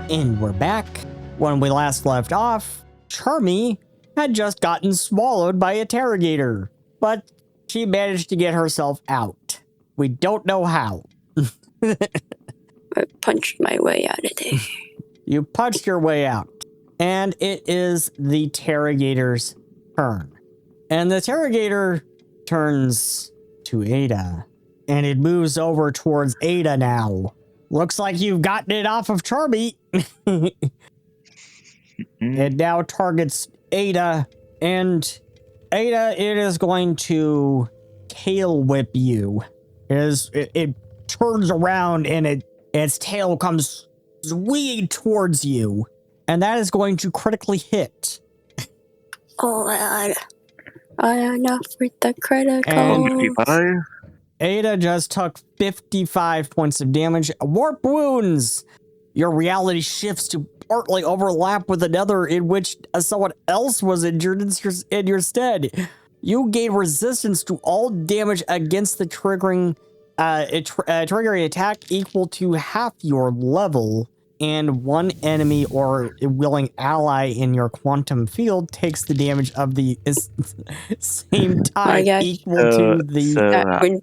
And we're back. When we last left off, Charmy had just gotten swallowed by a Terragator, but she managed to get herself out. We don't know how. I punched my way out of there. You punched your way out. And it is the Terragator's turn. And the Terragator turns to Ada. And it moves over towards Ada now. Looks like you've gotten it off of Charmy. It now targets Ada. And Ada, it is going to tail whip you. It turns around and its tail comes swinging towards you. And that is going to critically hit. Oh, God. I enough with the critical. And Ada just took 55 points of damage. Warp wounds! Your reality shifts to partly overlap with another in which someone else was injured in your stead. You gain resistance to all damage against the triggering attack equal to half your level, and one enemy or willing ally in your quantum field takes the damage of the same type equal to the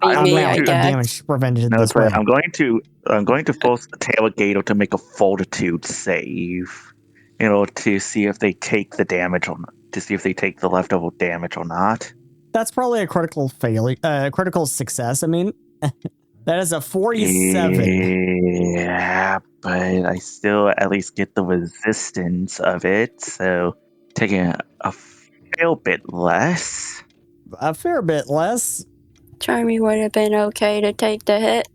amount of damage prevented this way. I'm going to force the Terragator to make a fortitude save, to see if they take the damage or not, to see if they take the leftover damage or not. That's probably a critical failure, critical success. I mean, that is a 47. Yeah, but I still at least get the resistance of it, so taking a fair bit less. A fair bit less. Charmy would have been okay to take the hit.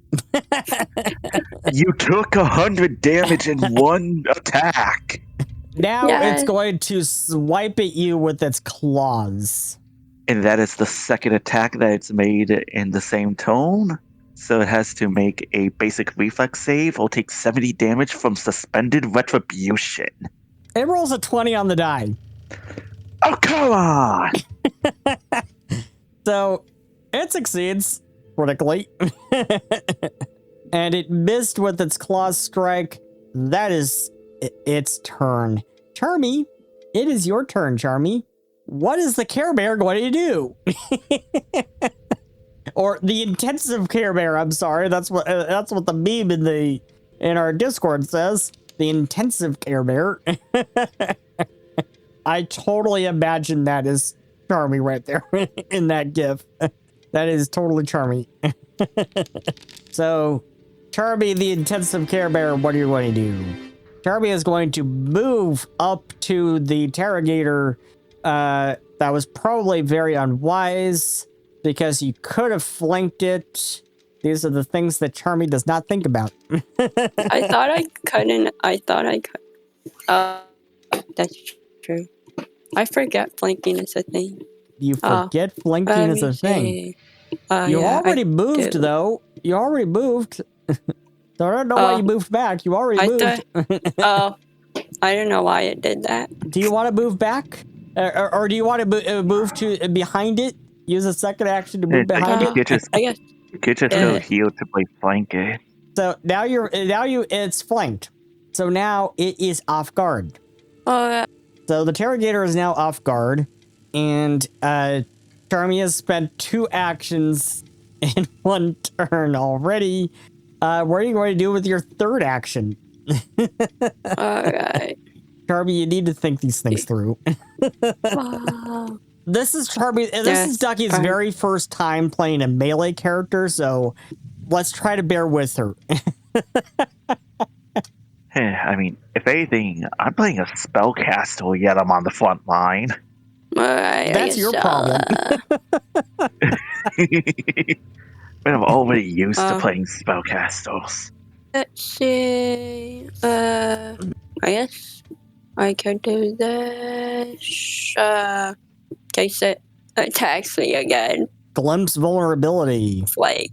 You took 100 damage in one attack. Now it's going to swipe at you with its claws. And that is the second attack that it's made in the same tone. So it has to make a basic reflex save or take 70 damage from suspended retribution. It rolls a 20 on the die. Oh, come on! So it succeeds critically. And it missed with its claw strike. That is its turn. Charmy, it is your turn, Charmy. What is the Care Bear going to do? Or the intensive Care Bear, I'm sorry. That's what the meme in our Discord says. The intensive Care Bear. I totally imagine that is Charmy right there in that gif. That is totally Charmy. So, Charmy, the intensive Care Bear, what are you going to do? Charmy is going to move up to the Terragator. That was probably very unwise, because you could have flanked it. These are the things that Charmy does not think about. I thought I couldn't. I thought I could. That's true. I forget flanking is a thing. You forget flanking is a thing. You already moved, though. You already moved. So I don't know why you moved back. You already moved. I don't know why it did that. Do you want to move back? Or do you want to move to behind it? Use a second action to move behind it? I guess. You could just go heal to play flank it. So now it's flanked. So now it is off guard. So the Terragator is now off guard. And Charmy has spent 2 actions in 1 turn already. What are you going to do with your 3rd action? Alright. Charmy, you need to think these things through. This is Charmy. This is Ducky's very first time playing a melee character, so let's try to bear with her. I mean, if anything, I'm playing a spellcaster, yet I'm on the front line. That's your problem. But I'm already used to playing spellcasters. Let's see. I guess I could do this. Case it attacks me again. Glimpse vulnerability. Like,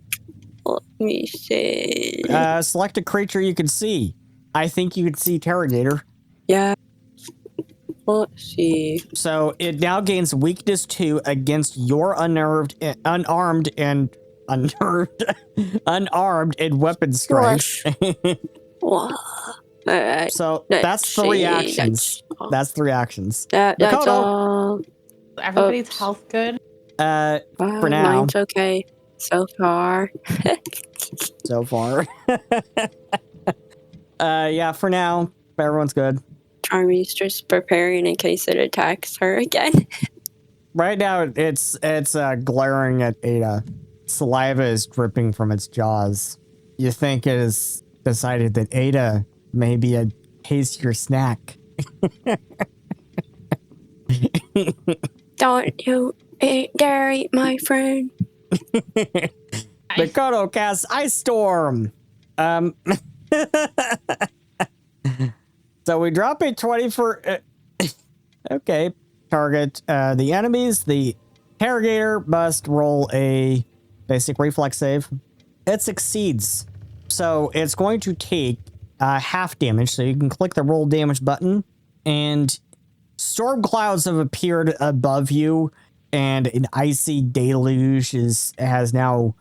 let me see. Select a creature you can see. I think you could see Terragator. Yeah. Let's see. So it now gains weakness 2 against your unarmed and weapon strikes. So that's the reactions. That's the reactions. That's Makoto. all. Everybody's health good? For now. Mine's okay so far. So far. Yeah, for now, everyone's good. Charmy's just preparing in case it attacks her again. Right now, it's glaring at Ada. Saliva is dripping from its jaws. You think it has decided that Ada may be a tastier snack. Don't you dare eat my friend. Makoto casts Ice Storm. So we drop a 20 for... okay. Target the enemies. The Terragator must roll a basic reflex save. It succeeds. So it's going to take half damage. So you can click the roll damage button. And storm clouds have appeared above you. And an icy deluge has now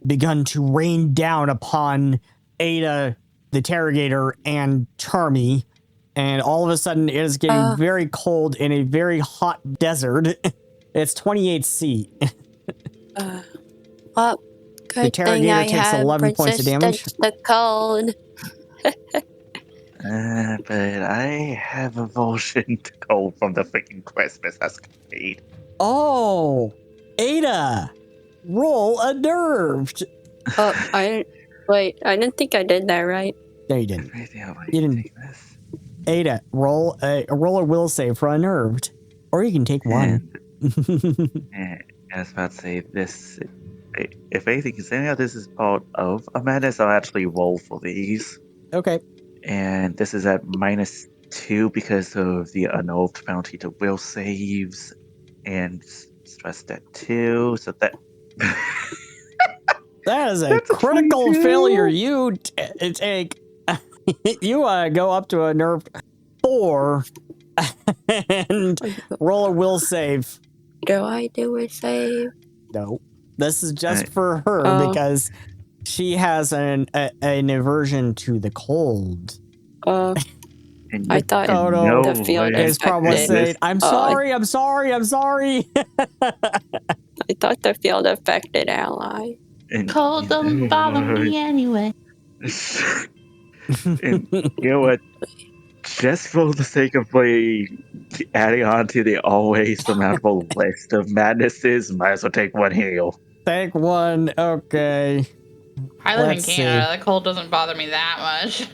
begun to rain down upon Ada, the Terragator, and Charmy. And all of a sudden, it is getting very cold in a very hot desert. It's 28C. Well, the Terragator takes 11 points of damage. The cold. But I have aversion to cold from the freaking Christmas escapade. Oh, Ada, roll a nerved. I didn't think I did that right. No, you didn't. You didn't. Ada, roll a will save for unnerved, or you can take one. I was about to say this. If anything is anyhow, this is part of a madness. I'll actually roll for these. Okay. And this is at -2 because of the unnerved penalty to will saves, and stressed at 2. So that. That is a critical failure. You take. You go up to a nerve 4 and roll a will save. Do I do a save? No, this is just for her because she has an aversion to the cold. I thought the field is probably saying, "I'm sorry, I'm sorry, I'm sorry." I thought the field affected ally. Cold don't bother me anyway. And you know what? Just for the sake of adding on to the always formidable list of madnesses, might as well take one heal. Take one, okay. I live in Canada. The cold doesn't bother me that much.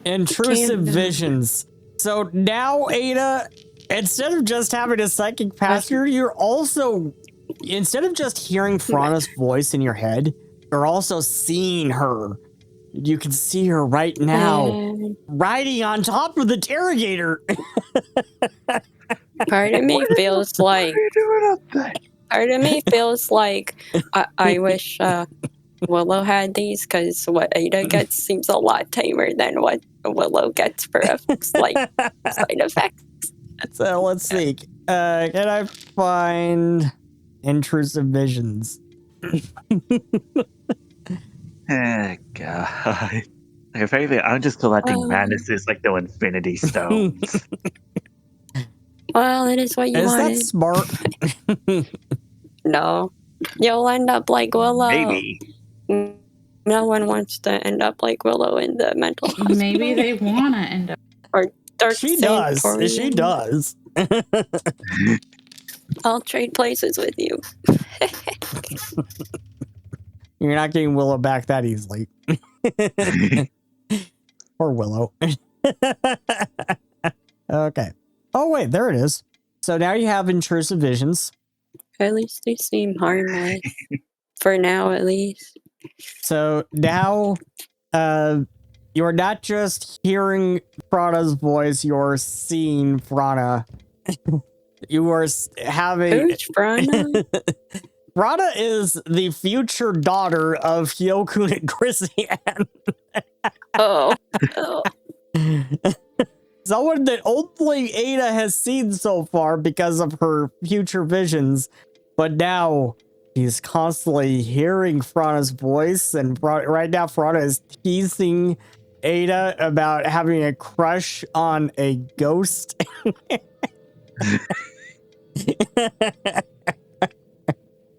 Intrusive visions. So now, Ada, instead of just having a psychic pass, you're also, instead of just hearing Frana's voice in your head, you're also seeing her. You can see her right now, riding on top of the Terragator. Part of me feels like. I wish Willow had these, because what Ada gets seems a lot tamer than what Willow gets for side effects. So let's see. Can I find intrusive visions? Oh, God. If anything, I'm just collecting madnesses like the Infinity Stones. Well, it is what you wanted. Is that smart? No. You'll end up like Willow. Maybe. No one wants to end up like Willow in the mental hospital. Maybe they want to end up. Or Dark She does. Sanatorium. She does. I'll trade places with you. You're not getting Willow back that easily. Poor Willow. Okay. Oh, wait, there it is. So now you have intrusive visions. At least they seem harmless. For now, at least. So now you're not just hearing Frana's voice, you're seeing Frana. You are having... Who's Frana? Frana is the future daughter of Hyokun and Christian. Oh. Someone that only Ada has seen so far because of her future visions. But now he's constantly hearing Frana's voice, and right now Frana is teasing Ada about having a crush on a ghost.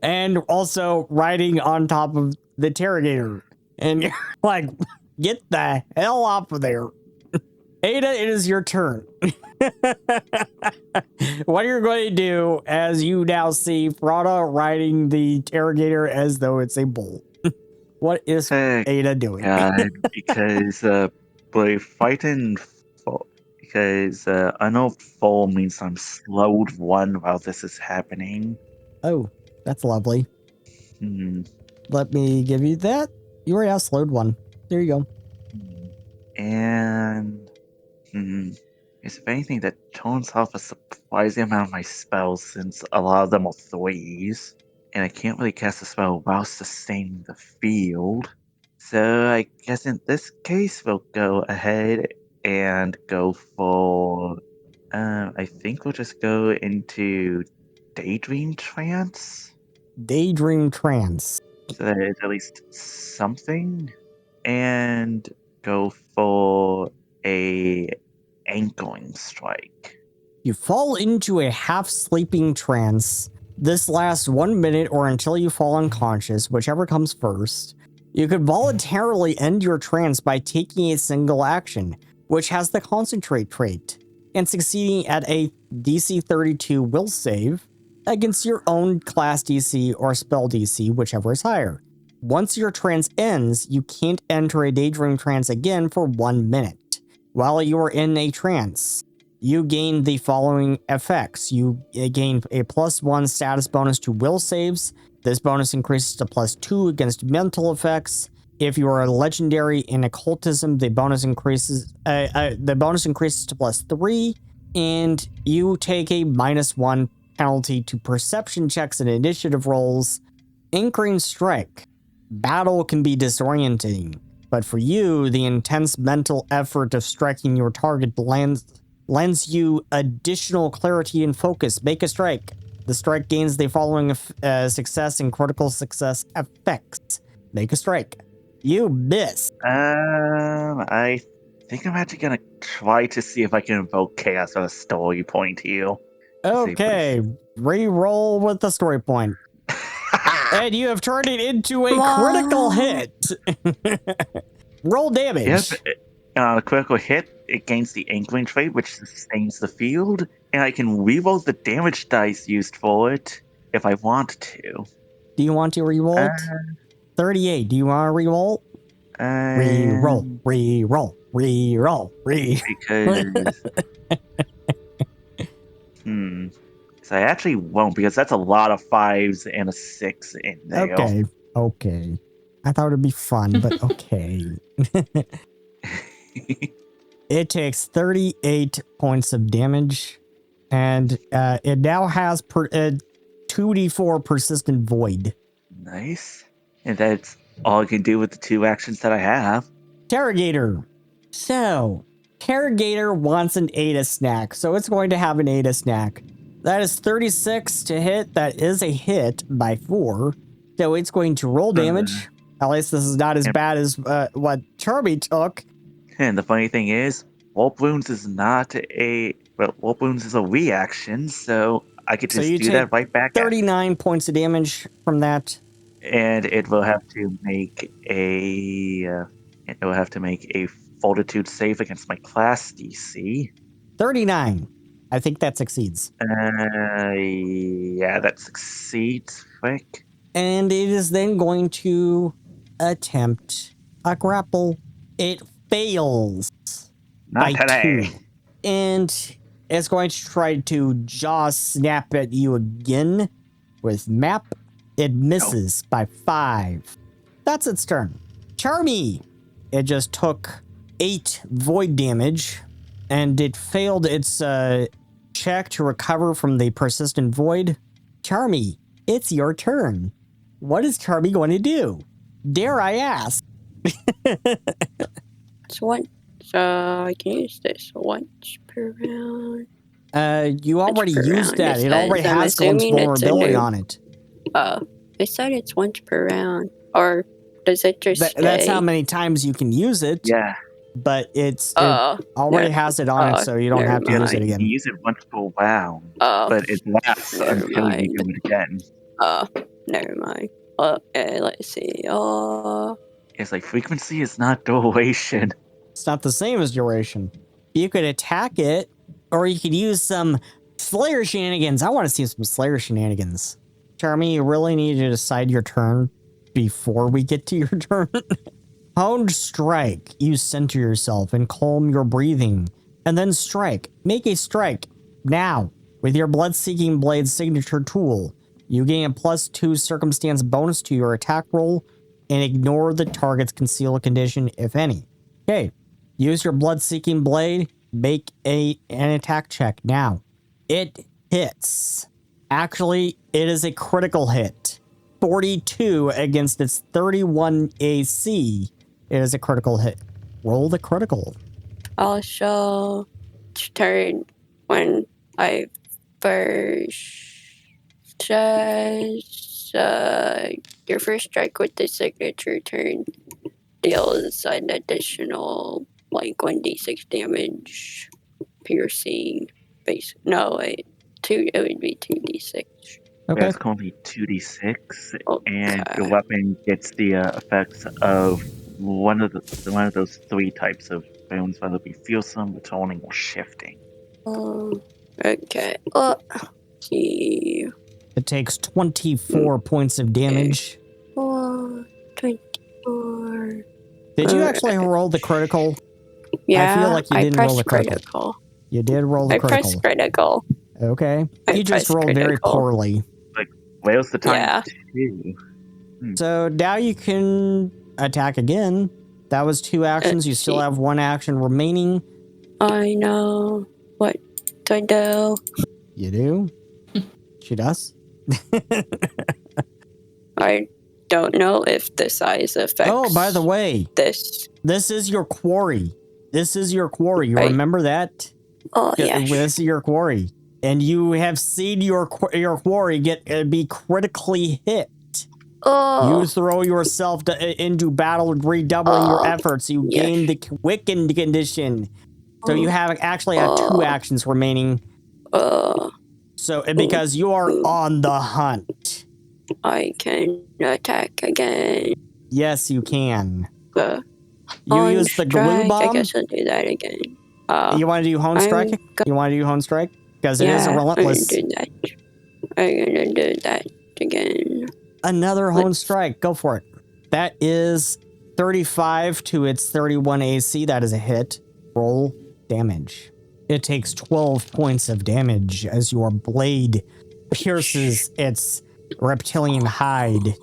And also riding on top of the Terragator. And you're like, get the hell off of there. Ada, it is your turn. What you're going to do as you now see Frauda riding the Terragator as though it's a bull. What is Ada doing? Because by fighting fall, because I know fall means I'm slowed 1 while this is happening. Oh, that's lovely. Hmm. Let me give you that. You already have slowed 1. There you go. And is there anything that turns off a surprising amount of my spells, since a lot of them are 3s, and I can't really cast a spell while sustaining the field. So I guess in this case we'll go ahead and go for I think we'll just go into Daydream Trance. Daydream Trance. So that is at least something. And go for a Ankling Strike. You fall into a half-sleeping trance. This lasts 1 minute or until you fall unconscious, whichever comes first. You could voluntarily end your trance by taking a single action, which has the Concentrate trait, and succeeding at a DC 32 will save against your own class DC or spell DC, whichever is higher. Once your trance ends, you can't enter a daydream trance again for 1 minute. While you are in a trance, you gain the following effects. You gain a +1 status bonus to will saves. This bonus increases to +2 against mental effects. If you are a legendary in occultism, the bonus increases to +3, and you take a -1 penalty to perception checks and initiative rolls. Anchoring Strike. Battle can be disorienting, but for you, the intense mental effort of striking your target lends you additional clarity and focus. Make a strike. The strike gains the following success and critical success effects. Make a strike. You miss. I think I'm actually gonna try to see if I can invoke chaos on a story point here. Okay, re-roll with the story point. And you have turned it into a critical hit. Roll damage. Yep. On a critical hit, it gains the Ankling trait, which sustains the field, and I can reroll the damage dice used for it if I want to. Do you want to reroll it? 38. Do you want to reroll? Reroll. Because So I actually won't, because that's a lot of 5s and a 6 in there. Okay. I thought it'd be fun, but okay. It takes 38 points of damage, and it now has 2d4 persistent void. Nice. And that's all I can do with the 2 actions that I have. Terragator. So, Terragator wants an Ada snack, so it's going to have an Ada snack. That is 36 to hit. That is a hit by 4. So it's going to roll damage. At least this is not as bad as what Charmy took. And the funny thing is, Warp Wounds is not a... Well, Warp Wounds is a reaction, so I could just do that right back. 39 points of damage from that. And it will have to make a... Fortitude save against my class DC. 39. I think that succeeds. Yeah, that succeeds. Quick. And it is then going to attempt a grapple. It fails. Not today. 2. And it's going to try to jaw snap at you again with map. It misses by 5. That's its turn. Charmy. It just took 8 void damage, and it failed its check to recover from the persistent void. Charmy, it's your turn. What is Charmy going to do? Dare I ask? I can use this once per round. You already used that. It already has Glimpse vulnerability on it. They said it's once per round. Or does it just That's how many times you can use it. Yeah. but it already has it on it, so you don't have to use it again. You use it once per round, but it lasts until you do it again. Never mind. Okay, let's see. It's like frequency is not duration. It's not the same as duration. You could attack it, or you could use some Slayer shenanigans. I want to see some Slayer shenanigans. Charmy, you really need to decide your turn before we get to your turn. Honed strike. You center yourself and calm your breathing, and then strike. Make a strike now with your blood-seeking blade signature tool. You gain a +2 circumstance bonus to your attack roll and ignore the target's concealed condition, if any. Okay, use your blood-seeking blade. Make an attack check now. It hits. Actually, it is a critical hit. 42 against its 31 AC. It is a critical hit. Roll the critical. Also, turn when I first says your first strike with the signature turn deals an additional 1d6 damage, piercing. It would be 2d6. Okay. It's going to be 2d6, and your weapon gets the effects of one of those 3 types of bones, whether it be fearsome, returning, or shifting. Okay. See. It takes 24 points of damage. 24. Did you actually roll the critical? Yeah, I feel like you didn't roll the critical. You did roll the critical. I pressed critical. Okay. You just rolled very poorly. Like, where's the time? Yeah. So now you can attack again. That was 2 actions. You still have 1 action remaining. I know what to do. You do? She does? I don't know if the size affects. Oh, by the way, this is your quarry. This is your quarry. You remember that? Oh, yeah. This is your quarry. And you have seen your quarry be critically hit. Oh. You throw yourself into battle, redoubling your efforts. You gain the weakened condition. So you actually have 2 actions remaining. So because you are on the hunt. I can attack again. Yes, you can. You use the glue bomb? I guess I'll do that again. You want to do Hone Strike? You want to do Hone Strike? Because it is a relentless. I'm gonna do that again. Another Hone Strike. Go for it. That is 35 to its 31 AC. That is a hit. Roll damage. It takes 12 points of damage as your blade pierces its reptilian hide.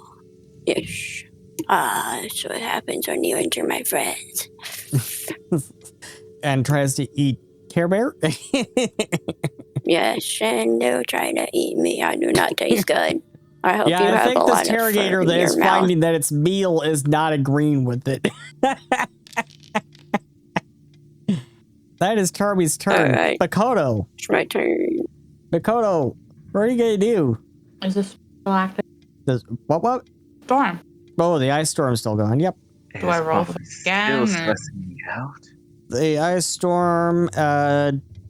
Yes. That's what happens when you injure my friends. And tries to eat Care Bear? Yes, and they'll try to eat me. I do not taste good. I hope you have a lot of I think this Terragator that is finding that its meal is not agreeing with it. That is Charmy's turn. Right. Makoto. It's my turn. Makoto, what are you going to do? Is this still active? What? Storm. Oh, the ice storm's still going. Yep. Do I roll again? Still stressing me out. The ice storm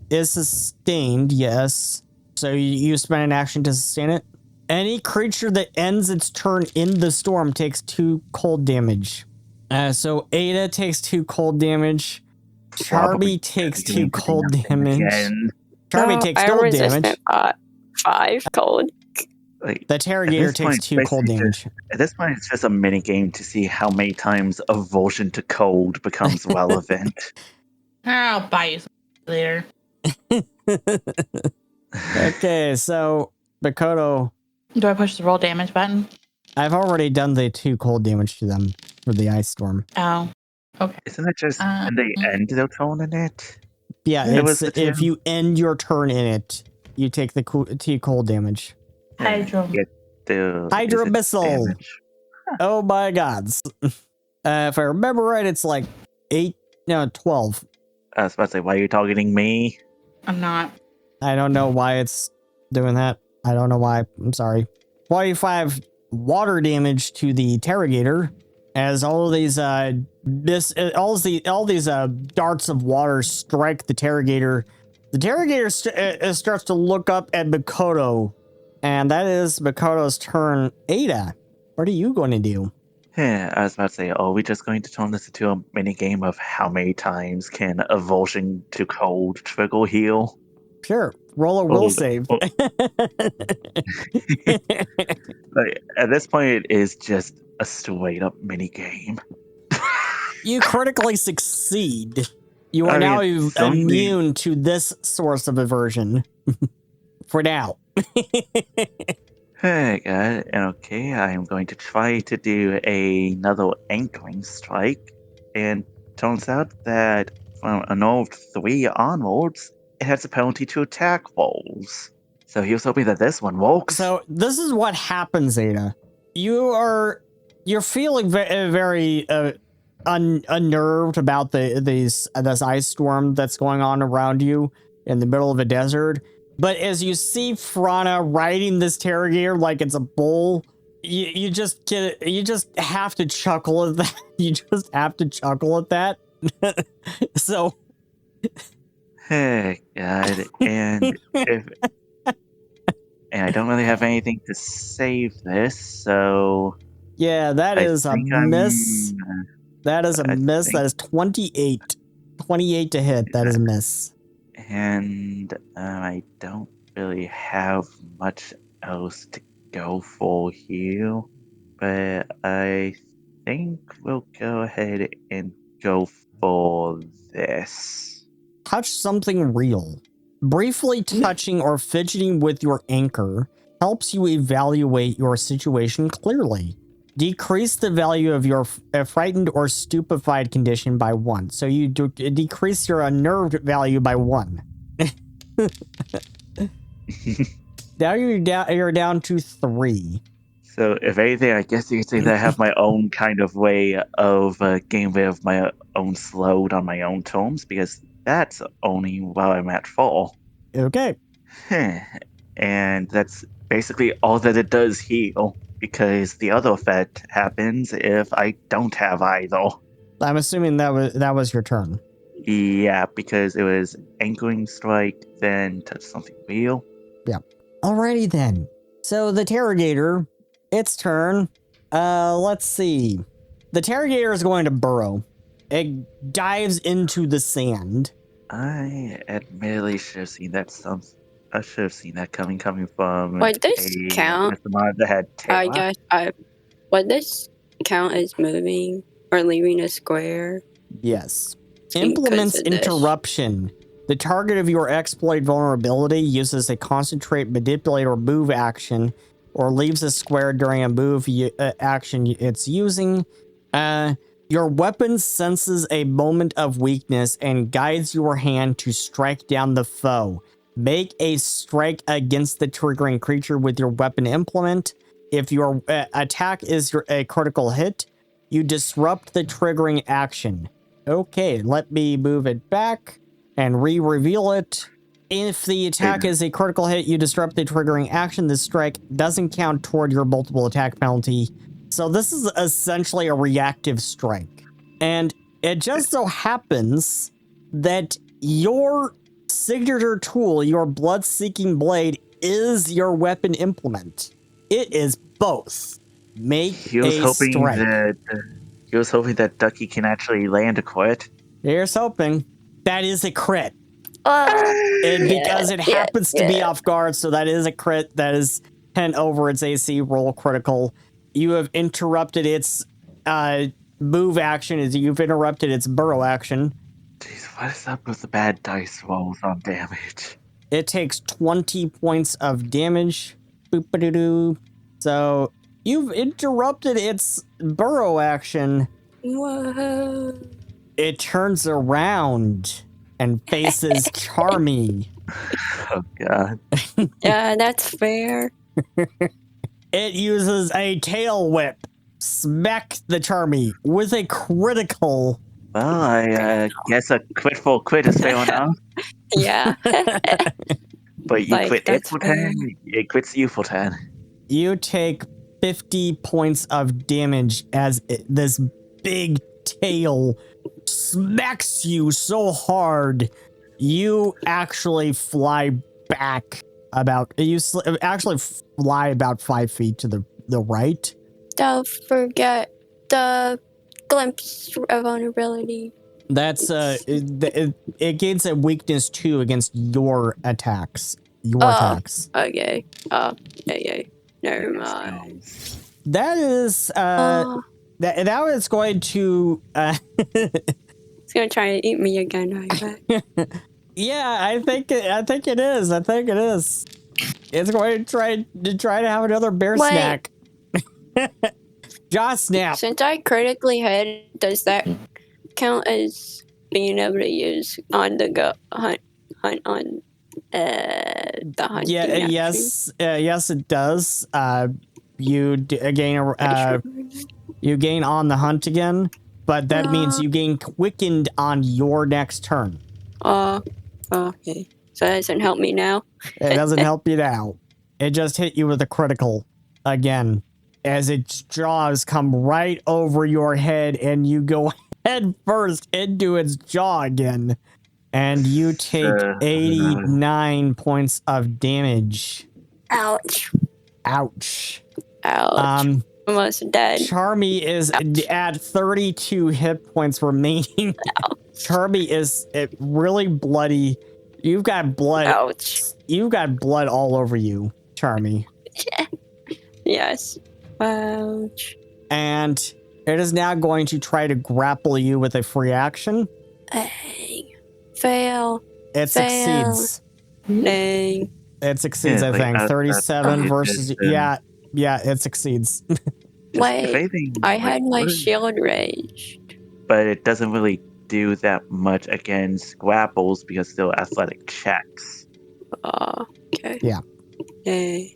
is sustained, yes. So you spend an action to sustain it. Any creature that ends its turn in the storm takes 2 cold damage. So Ada takes 2 cold damage. Charmy takes 2 cold damage. Charmy takes cold damage. 5 cold. Like, the Terragator takes 2 cold damage. At this point, it's just a mini game to see how many times aversion to cold becomes relevant. I'll buy you some later. Okay, so Makoto. Do I push the roll damage button? I've already done the 2 cold damage to them for the ice storm. Oh, okay. Isn't it just when they end their turn in it? Yeah, it's if you end your turn in it, you take the 2 cold damage. Hydro missile. Oh my gods. If I remember right, it's like 12. I was about to say, why are you targeting me? I'm not. I don't know why it's doing that. I don't know why. I'm sorry. 45 water damage to the Terragator. as all these darts of water strike the Terragator. The Terragator starts to look up at Makoto, and that is Makoto's turn. Ada, what are you going to do? I was about to say, are we just going to turn this into a mini game of how many times can a Vulsion to cold trigger heal? Sure, roll a will save. Like, at this point, it is just a straight up mini game. You critically succeed. You are now immune to this source of aversion. For now. Hey, God. Okay, I am going to try to do another anchoring strike. And turns out that from a nerve 3 onwards, it has a penalty to attack rolls. So he was hoping that this one works. So this is what happens, Ada. You're feeling very unnerved about this ice storm that's going on around you in the middle of a desert. But as you see Frana riding this Terragator like it's a bull, you just have to chuckle at that. You just have to chuckle at that. So, hey, God, and I don't really have anything to save this, so yeah, that is a miss. That is a miss. That is 28. 28 to hit. That is a miss. And I don't really have much else to go for here, but I think we'll go ahead and go for this. Touch something real. Briefly touching or fidgeting with your anchor helps you evaluate your situation clearly. Decrease the value of your frightened or stupefied condition by 1. So you decrease your unnerved value by 1. Now you're down to 3. So if anything, I guess you could say that I have my own kind of way of getting rid of my own slowed on my own terms, because that's only while I'm at 4. Okay. And that's basically all that it does heal, because the other effect happens if I don't have either. I'm assuming that was your turn. Yeah, because it was anchoring strike, then touch something real. Yeah. Alrighty then. So the Terragator, its turn. Let's see. The Terragator is going to burrow. It dives into the sand. I admittedly should have seen that I should have seen that coming from Would this count? Mystimon that had I guess would this count as moving or leaving a square? Yes. Implements interruption. The target of your exploit vulnerability uses a concentrate, manipulate, or move action, or leaves a square during a move action it's using. Your weapon senses a moment of weakness and guides your hand to strike down the foe. Make a strike against the triggering creature with your weapon implement. If your attack is a critical hit, you disrupt the triggering action. Okay, let me move it back and re-reveal it. If the attack is a critical hit, you disrupt the triggering action. This strike doesn't count toward your multiple attack penalty. So this is essentially a reactive strike. And it just so happens that your signature tool, your blood-seeking blade, is your weapon implement. It is both. Make a strike. He was hoping that Ducky can actually land a crit. Here's hoping. That is a crit. Because it happens to be off guard, so that is a crit. That is 10 over its AC, roll critical. You have interrupted its move action as you've interrupted its burrow action. Jeez, what is up with the bad dice rolls on damage? It takes 20 points of damage. Boop-a-doo-doo. So you've interrupted its burrow action. Whoa. It turns around and faces Charmy. Oh, God. Yeah, that's fair. It uses a tail whip. Smack the Charmy with a critical. Well, I guess a crit for crit is fair enough. Yeah. But you quit it for 10, it quits you for 10. You take 50 points of damage as this big tail smacks you so hard you actually fly back about actually fly about 5 feet to the right. Don't forget the glimpse of vulnerability. That's it gains a weakness 2 against your attacks. Attacks. Okay. Yeah. Never mind. That is that was going to It's gonna try to eat me again, I bet. Yeah, I think it is. It's going to try to have another bear snack. Jaw snap. Since I critically hit, does that count as being able to use on the go hunt on the hunt? Yeah. Yes. Yes, it does. You gain you gain on the hunt again, but that means you gain quickened on your next turn. Okay. So that doesn't help me now? It doesn't help you now. It just hit you with a critical again as its jaws come right over your head and you go head first into its jaw again. And you take 89 points of damage. Ouch. Ouch. Almost dead. Charmy is at 32 hit points remaining. Charmy is really bloody. You've got blood. Ouch. You've got blood all over you, Charmy. Yes. Ouch. And it is now going to try to grapple you with a free action. Fail. It succeeds. Dang. It succeeds, I think. 37 versus... Yeah, it succeeds. Wait, I had my shield raised. But it doesn't really do that much against grapples because still athletic checks. Okay. Yeah. Hey.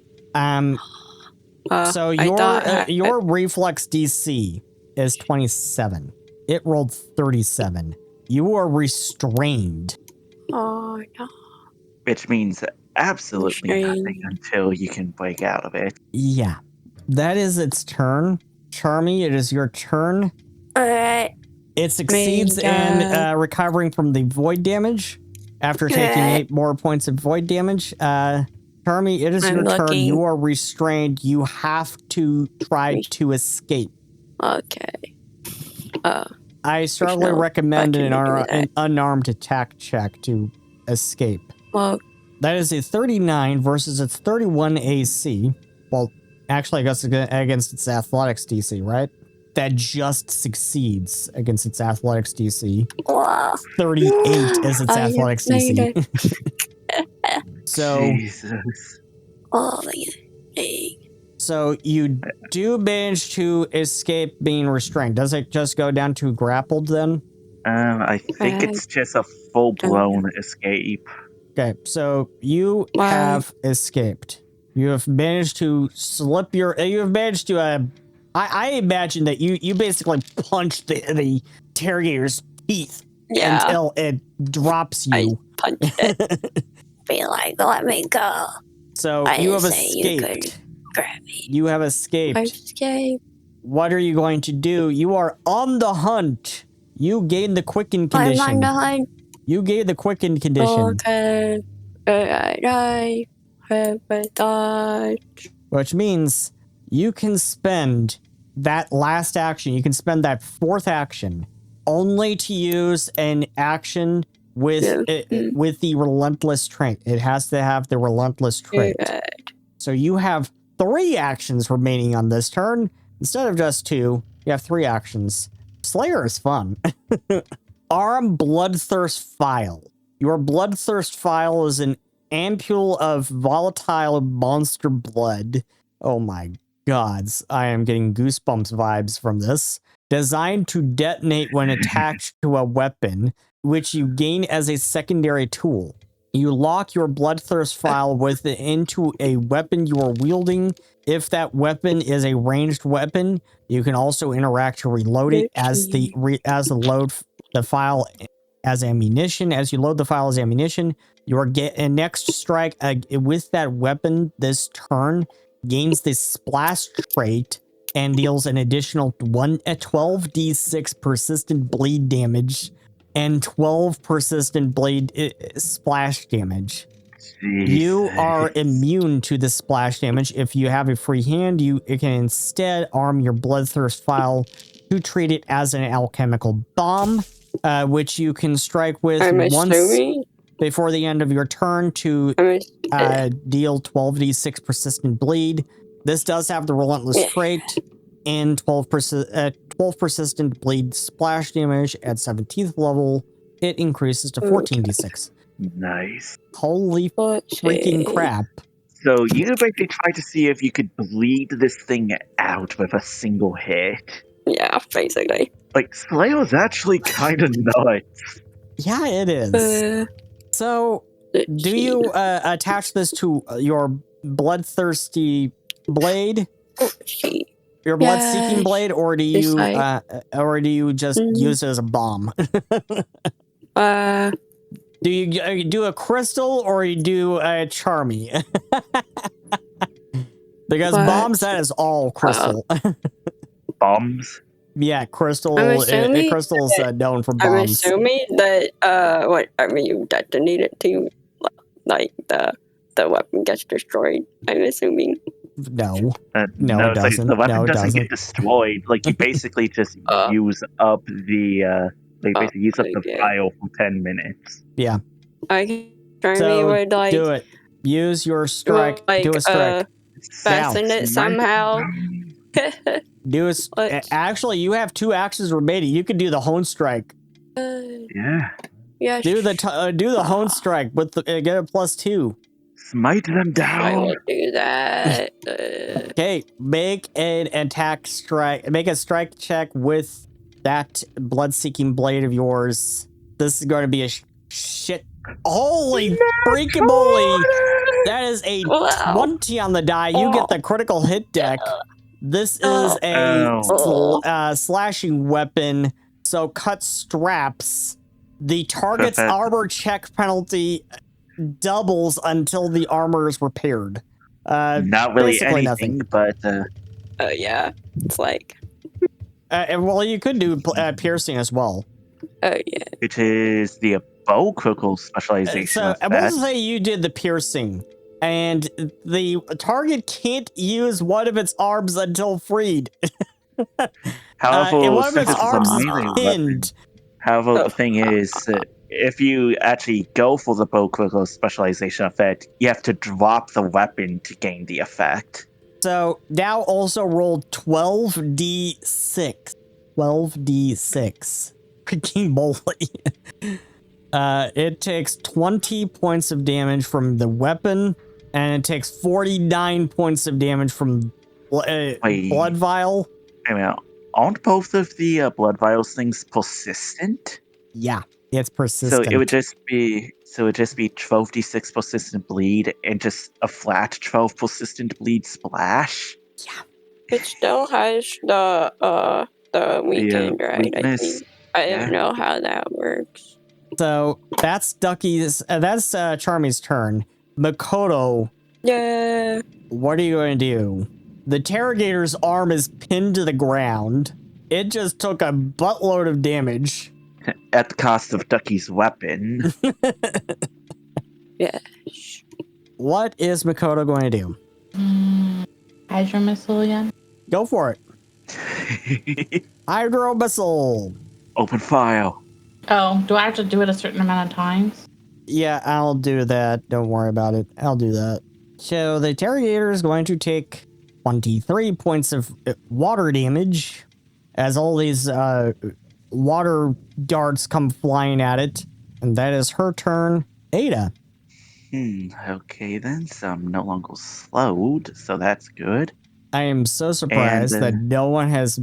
So your reflex DC is 27. It rolled 37. You are restrained. Oh no. Which means absolutely nothing until you can break out of it. Yeah. That is its turn. Charmy, it is your turn. Alright. It succeeds in recovering from the void damage after taking 8 more points of void damage. Charmy, it is your turn. You are restrained. You have to try to escape. Okay. I strongly recommend an unarmed attack check to escape. Well, that is a 39 versus its 31 AC. Well, actually, I guess against its athletics DC, right? That just succeeds against its athletics DC. 38 is its athletics DC. So, Jesus. So you do manage to escape being restrained. Does it just go down to grappled then? I think it's just a full-blown escape. Okay, so you have escaped. You have managed to slip your... You have managed to... I imagine that you basically punched the Terragator's teeth until it drops you. I punched it. Be like, let me go. So you have escaped. You have escaped. I escaped. What are you going to do? You are on the hunt. You gain the quickened condition. I'm on the hunt. You gain the quickened condition. Okay. Which means you can spend that last action. You can spend that 4th action only to use an action with the relentless trait. It has to have the relentless trait. So you have 3 actions remaining on this turn. Instead of just 2, you have 3 actions. Slayer is fun. Arm Bloodthirst Phial. Your Bloodthirst Phial is an ampule of volatile monster blood. Oh my gods, I am getting goosebumps vibes from this. Designed to detonate when attached to a weapon, which you gain as a secondary tool. You lock your Bloodthirst Phial into a weapon you are wielding. If that weapon is a ranged weapon, you can also interact to reload it as load the file as ammunition. As you load the file as ammunition, your next strike with that weapon this turn gains the splash trait and deals an additional 12d6 persistent bleed damage and 12 persistent bleed splash damage. Jesus. You are immune to the splash damage. If you have a free hand, you can instead arm your bloodthirst file to treat it as an alchemical bomb, which you can strike with once before the end of your turn to deal 12d6 persistent bleed. This does have the relentless trait and 12 persistent bleed splash damage at 17th level. It increases to 14d6. Nice. Holy freaking crap. So you basically try to see if you could bleed this thing out with a single hit. Yeah, basically. Like, Slayer's actually kind of nuts. Yeah, it is. So, do you attach this to your bloodthirsty blade? Your blood-seeking blade, or do you just use it as a bomb? Do you do a crystal or you do a charmy? Because bombs, that is all crystal. Bombs? Yeah, crystal. Crystal is known for bombs. I'm assuming that you detonate it to, like the weapon gets destroyed. I'm assuming. No, it doesn't. The weapon doesn't get destroyed. Like, you basically just use up the. They basically use up the file for 10 minutes. Yeah. Would like do it. Use your strike. Do a strike. Fasten it somehow. Do it. Actually, you have 2 actions remaining. You could do the hone strike. Yeah. Yeah. Do the hone strike with get a +2. Smite them down. I will do that. Okay, make an attack strike. Make a strike check with that blood-seeking blade of yours. This is going to be a shit. Holy freaking moly! That is a 20 on the die. You get the critical hit deck. This is a slashing weapon, so cut straps. The target's armor check penalty doubles until the armor is repaired. Not really anything, nothing. But yeah, it's like. Well, you could do piercing as well. Oh yeah, which is the bow critical specialization. So I will say you did the piercing, and the target can't use one of its arms until freed. However, one of its arms is pinned. However, the thing is, if you actually go for the bow critical specialization effect, you have to drop the weapon to gain the effect. So now also roll 12d6. 12d6. Freaking moly. It takes 20 points of damage from the weapon, and it takes 49 points of damage from blood vial. I mean, aren't both of the blood vials things persistent? Yeah, it's persistent. So it would just be 12d6 persistent bleed and just a flat 12 persistent bleed splash. Yeah. It still has the weekend, right? Weakness. I don't know how that works. So that's Ducky's. That's Charmy's turn. Makoto. Yeah. What are you going to do? The Terragator's arm is pinned to the ground. It just took a buttload of damage. At the cost of Ducky's weapon. Yes. What is Makoto going to do? Hydro missile again? Go for it. Hydro missile. Open file. Oh, do I have to do it a certain amount of times? Yeah, I'll do that. Don't worry about it. I'll do that. So the Terragator is going to take 23 points of water damage as all these water darts come flying at it. And that is her turn. Ada. Okay then, so I'm no longer slowed, so that's good. I am so surprised that no one has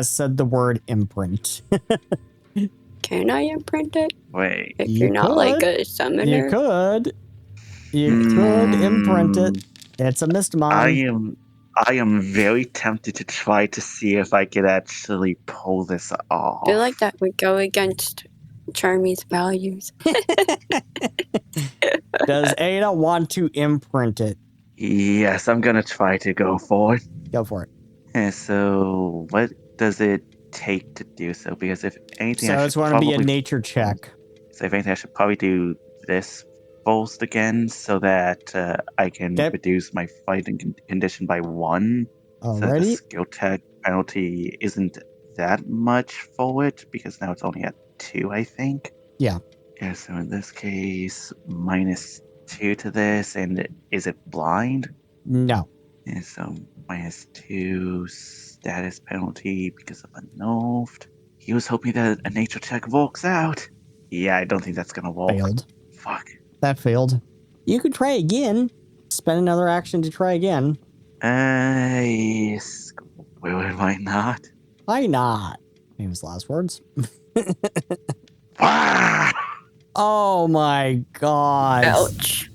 said the word imprint. Can I imprint it? Wait. If you're not like a summoner? You could. You could imprint it. It's a Mystimon. I am very tempted to try to see if I could actually pull this off. I feel like that would go against Charmy's values. Does Ada want to imprint it? Yes, I'm gonna try to go for it. Go for it. And so, what does it take to do so? Because if anything, So I it's should going to be a probably nature check. So if anything, I should probably do this first again so that I can Okay. reduce my fighting condition by 1. So that the Alrighty. skill tag penalty isn't that much for it, because now it's only at 2, I think. Yeah. Yeah, so in this case, -2 to this, and is it blind? No. And so -2 status penalty because of a nerfed. He was hoping that a nature check works out. Yeah, I don't think that's gonna work. Failed. Fuck. That failed. You could try again. Spend another action to try again. Yes. Why not? Why not? Famous last words. Ah! Oh my god. Ouch.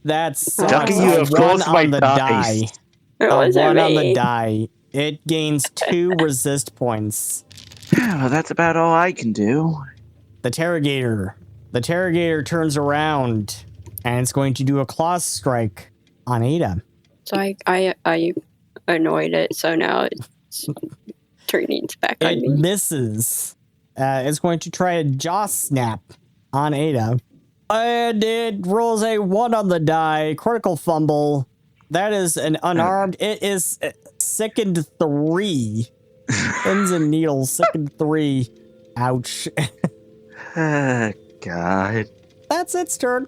That's Ducky, Oh. you a have 1 closed my on the dice. die. It A wasn't 1 on the me. die. It gains 2 resist points. Well, that's about all I can do. The Terragator. The Terragator turns around and it's going to do a claw strike on Ada. So I annoyed it, so now it's turning back on It me. misses. It's going to try a jaw snap on Ada. And it rolls a 1 on the die. Critical fumble. That is an unarmed. It is sickened 3. Pins and needles, sickened 3. Ouch. God. That's its turn.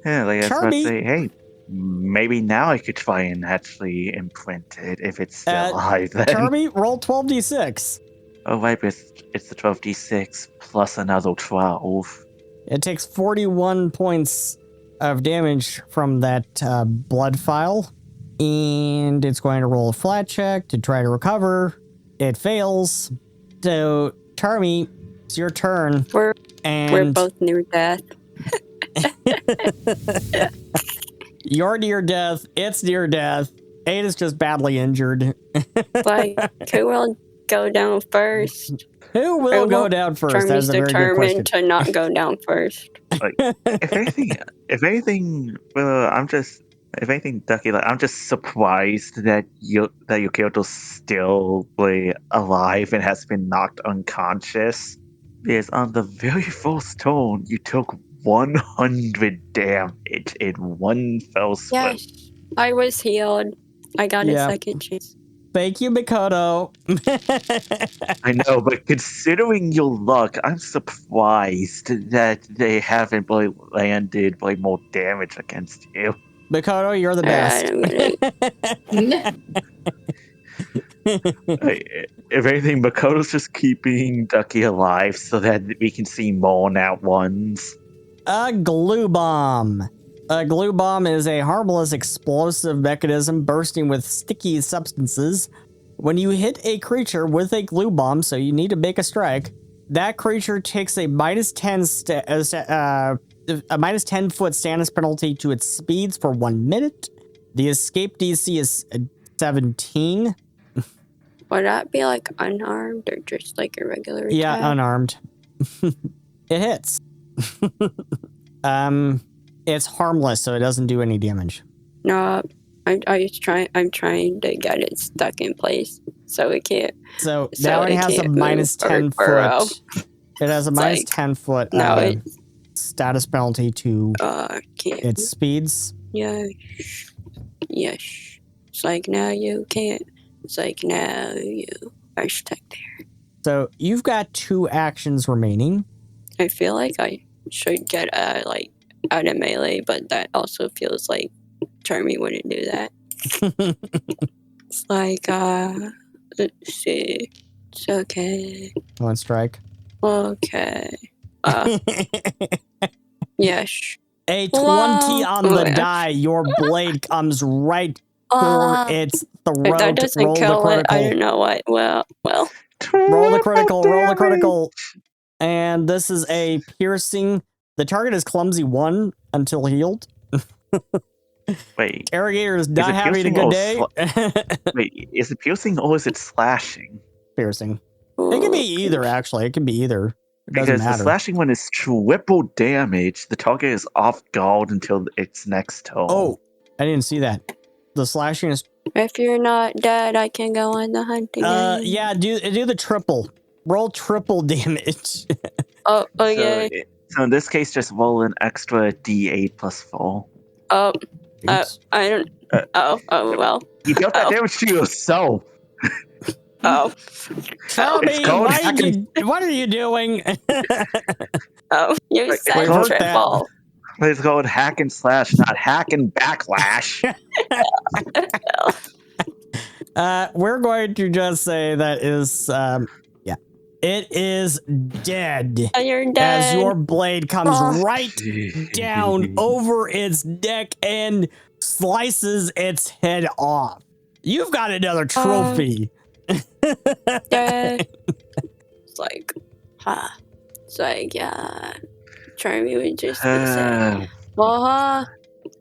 Yeah, like I was about to Charmy. say, hey, maybe now I could try and actually imprint it if it's still alive then. Charmy, roll 12d6. Oh, right, but it's the 12d6 plus another 12. It takes 41 points of damage from that blood file. And it's going to roll a flat check to try to recover. It fails. So, Charmy, it's your turn. We're And both near death. you're near death. It's near death. Ada's just badly injured. Like, who will go down first? Who will go down first? That's Charmy's a very good question. determined to not go down first. Like, if anything, Ducky, like, I'm just surprised that your character's still like, alive and has been knocked unconscious. Because on the very first turn, you took 100 damage in one fell swoop. Yes, I was healed. I got a second chance. Thank you, Mikoto. I know, but considering your luck, I'm surprised that they haven't like, landed like more damage against you. Mikoto, you're the best. If anything, Makoto's just keeping Ducky alive so that we can see more now ones. A glue bomb. A glue bomb is a harmless explosive mechanism bursting with sticky substances. When you hit a creature with a glue bomb, so you need to make a strike, that creature takes a minus 10 foot status penalty to its speeds for 1 minute. The escape DC is 17. Would that be like unarmed or just like a regular attack? Yeah, unarmed. It hits. It's harmless, so it doesn't do any damage. No, I'm trying to get it stuck in place so it can't. So now it has a minus 10 foot. It has a minus 10 foot status penalty to its speeds. Yes. It's like now you can't. It's like now you are stuck there. So you've got 2 actions remaining. I feel like I should get like out of melee, but that also feels like Charmy wouldn't do that. It's like let's see. It's okay. 1 strike. Okay. Yes. A 20 on the die. Your blade comes right for its throat. If that doesn't roll kill the it, critical. I don't know what. Well. Roll the critical. Roll the critical. And this is a piercing. The target is clumsy 1 until healed. Wait. Terragator is not having a good day. Wait, is it piercing or is it slashing? Piercing. It can be either, actually. It can be either. It doesn't Because matter. the slashing one is triple damage. The target is off guard until its next turn. Oh, I didn't see that. The slashing is... If you're not dead, I can go on the hunt again. Yeah, do the triple. Roll triple damage. Oh, okay. So in this case, just roll an extra D8 plus 4. I don't... well. You dealt that damage to yourself. Oh. Charmy, what are you doing? You said triple. Let's go with hack and slash, not hack and backlash. We're going to just say that is, it is dead. You're dead. As your blade comes right down over its neck and slices its head off. You've got another trophy. It's like, Charmy would just say,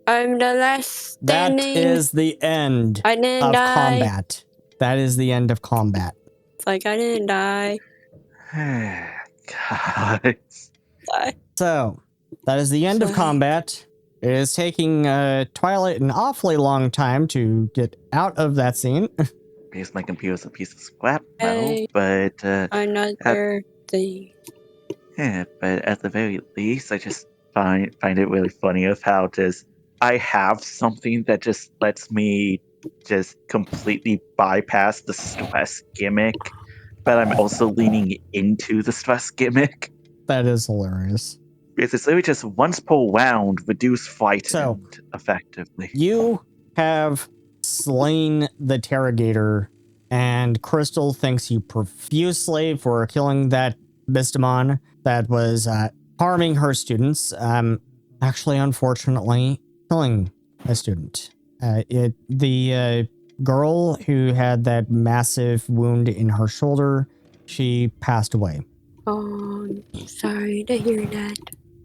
I'm the last standing. That is the end I didn't die. Combat. That is the end of combat. It's like, I didn't die. God. So, that is the end of combat. It is taking Twilight an awfully long time to get out of that scene. Because my computer's a piece of scrap metal, but another thing. Yeah, but at the very least, I just find it really funny of how I have something that just lets me just completely bypass the stress gimmick, but I'm also leaning into the stress gimmick. That is hilarious. Because it's literally just once per round, reduce fight effectively. You have slain the Terragator, and Crystal thanks you profusely for killing that Mystimon that was harming her students. Actually, unfortunately, killing a student. The girl who had that massive wound in her shoulder, she passed away. Oh, I'm sorry to hear that.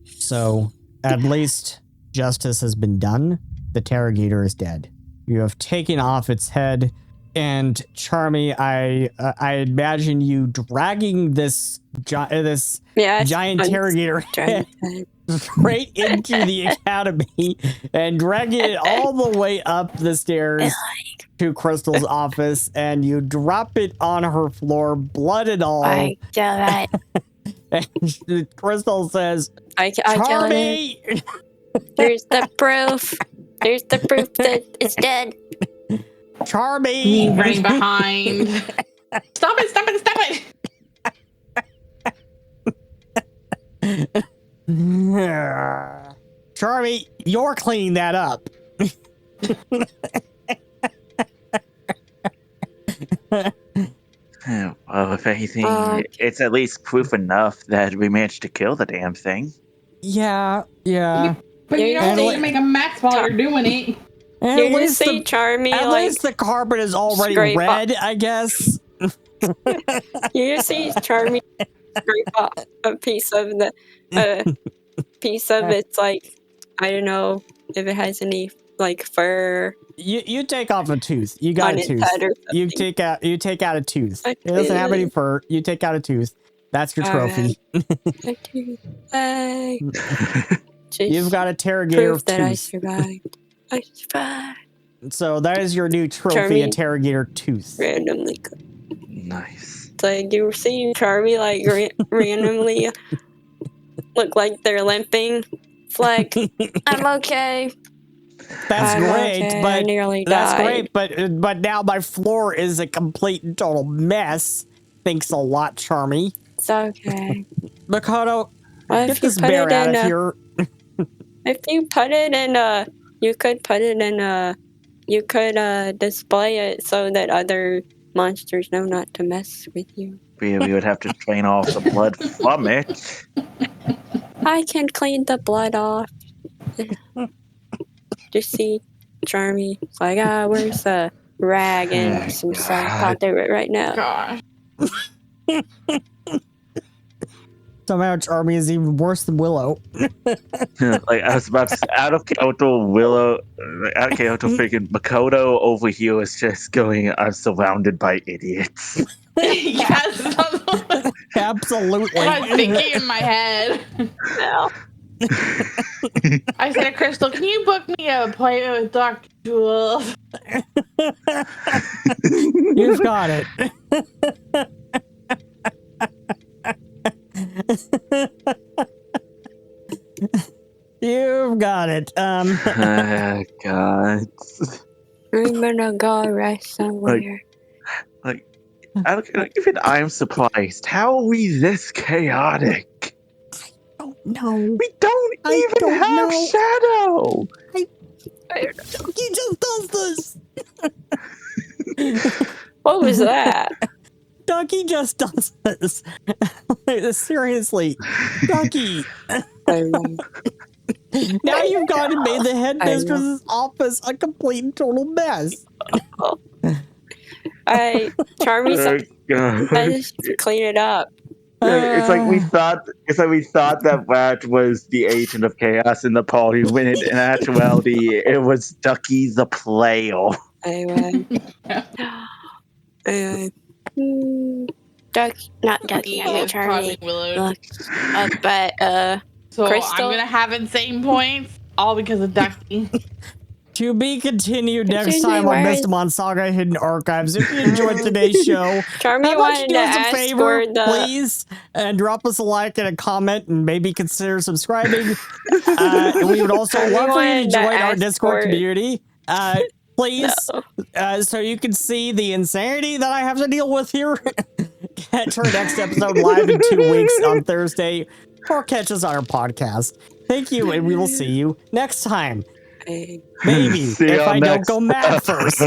So, at least justice has been done. The Terragator is dead. You have taken off its head, and Charmy, I imagine you dragging this giant Terragator head straight into the academy and dragging it all the way up the stairs to Crystal's office, and you drop it on her floor, blood and all. I kill it. And Crystal says, I kill it. There's the proof. There's the proof that it's dead. Charmy! Running behind. Stop it, stop it, stop it! Charmy, you're cleaning that up. Well, if anything, it's at least proof enough that we managed to kill the damn thing. Yeah. But you don't need to make a mess while you're doing it. At least Charmy, at least the carpet is already red, I guess. You see Charmy scrape off a piece of it's like, I don't know if it has any like fur. You take off a tooth. You got a tooth. You take out a tooth. It doesn't have any fur. You take out a tooth. That's your trophy. You've got a Terragator tooth. That I survived. I survived. So that is your new trophy, a Terragator tooth. Randomly. Nice. It's like you see Charmy like randomly look like they're limping. It's like, I'm okay. That's great, okay. but I nearly that's died. great, but now my floor is a complete and total mess. Thanks a lot, Charmy. It's okay. Makoto, get this bear out of here. If you put it in you could display it so that other monsters know not to mess with you. We would have to drain off the blood from it. I can clean the blood off. Just see Charmy. It's like, where's the rag and some stuff? I'll do it right now. Gosh. Somehow Charmy is even worse than Willow. Like I was about to say, out of Kyoto, freaking Makoto over here is just going, I'm surrounded by idiots. Yes. Absolutely. I was thinking in my head. No. I said to Crystal, can you book me a appointment with Dr. Jules. You've got it. You've got it. God. I'm gonna go rest somewhere. Even I'm surprised. How are we this chaotic? Oh no. We don't even have know. Shadow. He just does this. What was that? Ducky just does this. Seriously, Ducky. Now you've gone and made the headmistress's office a complete and total mess. Charmy's I just clean it up. It's like we thought that was the agent of chaos in the party, when in actuality it was Ducky the player. Not Ducky. I mean Charmy. Look, but so Crystal? I'm gonna have insane points, all because of Ducky. To be continued next time on Mystimon Saga Hidden Archives. If you enjoyed today's show, Charmy wanted to ask favor, please, and drop us a like and a comment, and maybe consider subscribing. We would also love for you to join our Discord community. Please, so you can see the insanity that I have to deal with here. Catch our next episode live in 2 weeks on Thursday, or catch us on our podcast. Thank you, and we will see you next time. Maybe, if I don't go mad first.